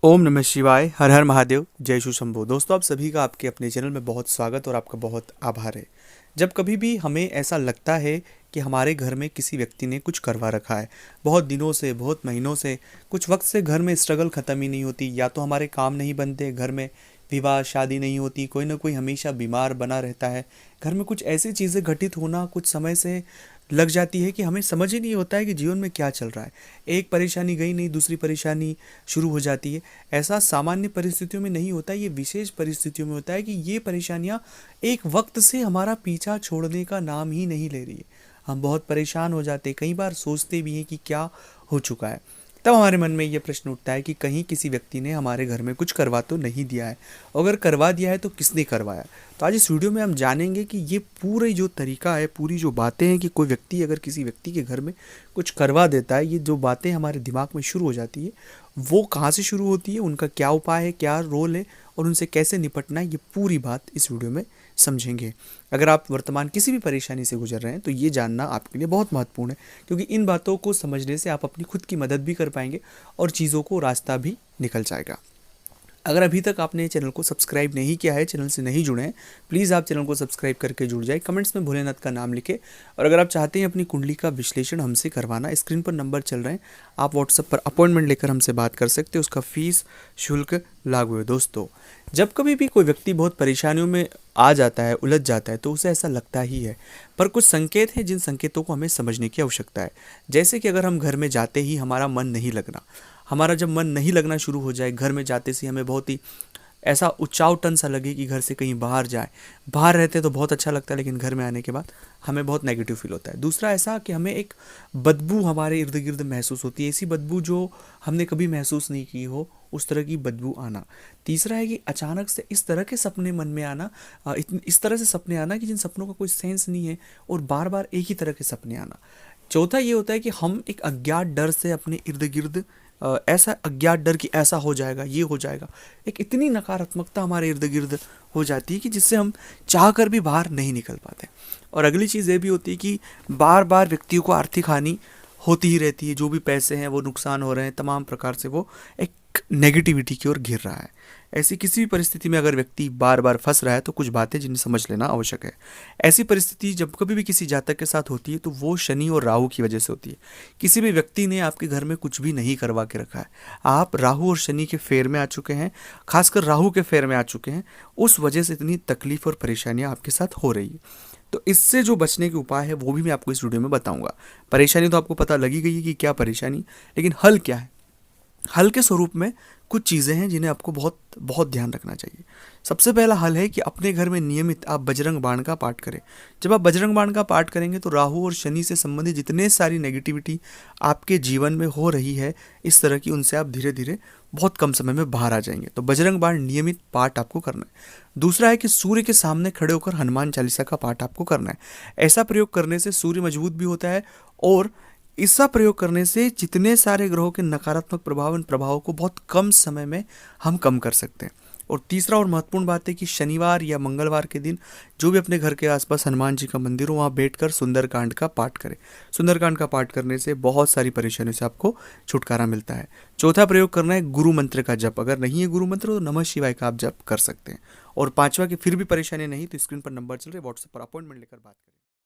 ओम नमः शिवाय। हर हर महादेव। जय शिव शंभो। दोस्तों, आप सभी का आपके अपने चैनल में बहुत स्वागत और आपका बहुत आभार है। जब कभी भी हमें ऐसा लगता है कि हमारे घर में किसी व्यक्ति ने कुछ करवा रखा है, बहुत दिनों से, बहुत महीनों से, कुछ वक्त से घर में स्ट्रगल ख़त्म ही नहीं होती, या तो हमारे काम नहीं बनते, घर में विवाह शादी नहीं होती, कोई ना कोई हमेशा बीमार बना रहता है, घर में कुछ ऐसी चीज़ें घटित होना कुछ समय से लग जाती है कि हमें समझ ही नहीं होता है कि जीवन में क्या चल रहा है। एक परेशानी गई नहीं, दूसरी परेशानी शुरू हो जाती है। ऐसा सामान्य परिस्थितियों में नहीं होता, ये विशेष परिस्थितियों में होता है कि ये परेशानियाँ एक वक्त से हमारा पीछा छोड़ने का नाम ही नहीं ले रही है। हम बहुत परेशान हो जाते हैं, कई बार सोचते भी हैं कि क्या हो चुका है। तब हमारे मन में ये प्रश्न उठता है कि कहीं किसी व्यक्ति ने हमारे घर में कुछ करवा तो नहीं दिया है, अगर करवा दिया है तो किसने करवाया। तो आज इस वीडियो में हम जानेंगे कि ये पूरी जो तरीका है, पूरी जो बातें हैं कि कोई व्यक्ति अगर किसी व्यक्ति के घर में कुछ करवा देता है, ये जो बातें हमारे दिमाग में शुरू हो जाती है वो कहाँ से शुरू होती है, उनका क्या उपाय है, क्या रोल है और उनसे कैसे निपटना है, ये पूरी बात इस वीडियो में समझेंगे। अगर आप वर्तमान किसी भी परेशानी से गुजर रहे हैं तो ये जानना आपके लिए बहुत महत्वपूर्ण है, क्योंकि इन बातों को समझने से आप अपनी खुद की मदद भी कर पाएंगे और चीज़ों को रास्ता भी निकल जाएगा। अगर अभी तक आपने चैनल को सब्सक्राइब नहीं किया है, चैनल से नहीं जुड़े हैं, प्लीज़ आप चैनल को सब्सक्राइब करके जुड़ जाए, कमेंट्स में भोलेनाथ का नाम लिखें। और अगर आप चाहते हैं अपनी कुंडली का विश्लेषण हमसे करवाना, स्क्रीन पर नंबर चल रहे हैं, आप व्हाट्सएप पर अपॉइंटमेंट लेकर हमसे बात कर सकते हैं, उसका फीस शुल्क लागू है। दोस्तों, जब कभी भी कोई व्यक्ति बहुत परेशानियों में आ जाता है, उलझ जाता है, तो उसे ऐसा लगता ही है, पर कुछ संकेत हैं जिन संकेतों को हमें समझने की आवश्यकता है। जैसे कि अगर हम घर में जाते ही हमारा मन नहीं लगना, हमारा जब मन नहीं लगना शुरू हो जाए, घर में जाते से हमें बहुत ही ऐसा उचावटन सा लगे कि घर से कहीं बाहर जाए, बाहर रहते तो बहुत अच्छा लगता है लेकिन घर में आने के बाद हमें बहुत नेगेटिव फील होता है। दूसरा ऐसा कि हमें एक बदबू हमारे इर्द गिर्द महसूस होती है, ऐसी बदबू जो हमने कभी महसूस नहीं की हो, उस तरह की बदबू आना। तीसरा है कि अचानक से इस तरह के सपने मन में आना, इस तरह से सपने आना कि जिन सपनों का कोई सेंस नहीं है और बार बार एक ही तरह के सपने आना। चौथा ये होता है कि हम एक अज्ञात डर से अपने इर्द गिर्द ऐसा अज्ञात डर कि ऐसा हो जाएगा, ये हो जाएगा, एक इतनी नकारात्मकता हमारे इर्द गिर्द हो जाती है कि जिससे हम चाह कर भी बाहर नहीं निकल पाते। और अगली चीज़ ये भी होती है कि बार बार व्यक्तियों को आर्थिक हानि होती ही रहती है, जो भी पैसे हैं वो नुकसान हो रहे हैं, तमाम प्रकार से वो एक नेगेटिविटी की ओर घिर रहा है। ऐसी किसी भी परिस्थिति में अगर व्यक्ति बार बार फंस रहा है तो कुछ बातें जिन्हें समझ लेना आवश्यक है। ऐसी परिस्थिति जब कभी भी किसी जातक के साथ होती है तो वो शनि और राहु की वजह से होती है। किसी भी व्यक्ति ने आपके घर में कुछ भी नहीं करवा के रखा है, आप राहु और शनि के फेर में आ चुके हैं, खासकर राहु के फेर में आ चुके हैं, उस वजह से इतनी तकलीफ और परेशानियां आपके साथ हो रही है। तो इससे जो बचने के उपाय है वो भी मैं आपको इस वीडियो में बताऊंगा। परेशानी तो आपको पता लगी गई है कि क्या परेशानी, लेकिन हल क्या है। हल के स्वरूप में कुछ चीज़ें हैं जिन्हें आपको बहुत बहुत ध्यान रखना चाहिए। सबसे पहला हल है कि अपने घर में नियमित आप बजरंग बाण का पाठ करें। जब आप बजरंग बाण का पाठ करेंगे तो राहु और शनि से संबंधित जितने सारी नेगेटिविटी आपके जीवन में हो रही है इस तरह की, उनसे आप धीरे धीरे बहुत कम समय में बाहर आ जाएंगे। तो बजरंग बाण नियमित पाठ आपको करना है। दूसरा है कि सूर्य के सामने खड़े होकर हनुमान चालीसा का पाठ आपको करना है। ऐसा प्रयोग करने से सूर्य मजबूत भी होता है और इसका प्रयोग करने से जितने सारे ग्रहों के नकारात्मक प्रभाव, इन प्रभावों को बहुत कम समय में हम कम कर सकते हैं। और तीसरा और महत्वपूर्ण बात है कि शनिवार या मंगलवार के दिन जो भी अपने घर के आसपास हनुमान जी का मंदिर हो, वहाँ बैठकर सुंदरकांड का पाठ करें। सुंदरकांड का पाठ करने से बहुत सारी परेशानियों से आपको छुटकारा मिलता है। चौथा प्रयोग करना है गुरु मंत्र का जप। अगर नहीं है गुरु मंत्र तो नमः शिवाय का आप जप कर सकते हैं। और पांचवा की फिर भी परेशानी नहीं तो स्क्रीन पर नंबर चल रहे, व्हाट्सएप पर अपॉइंटमेंट लेकर बात करें।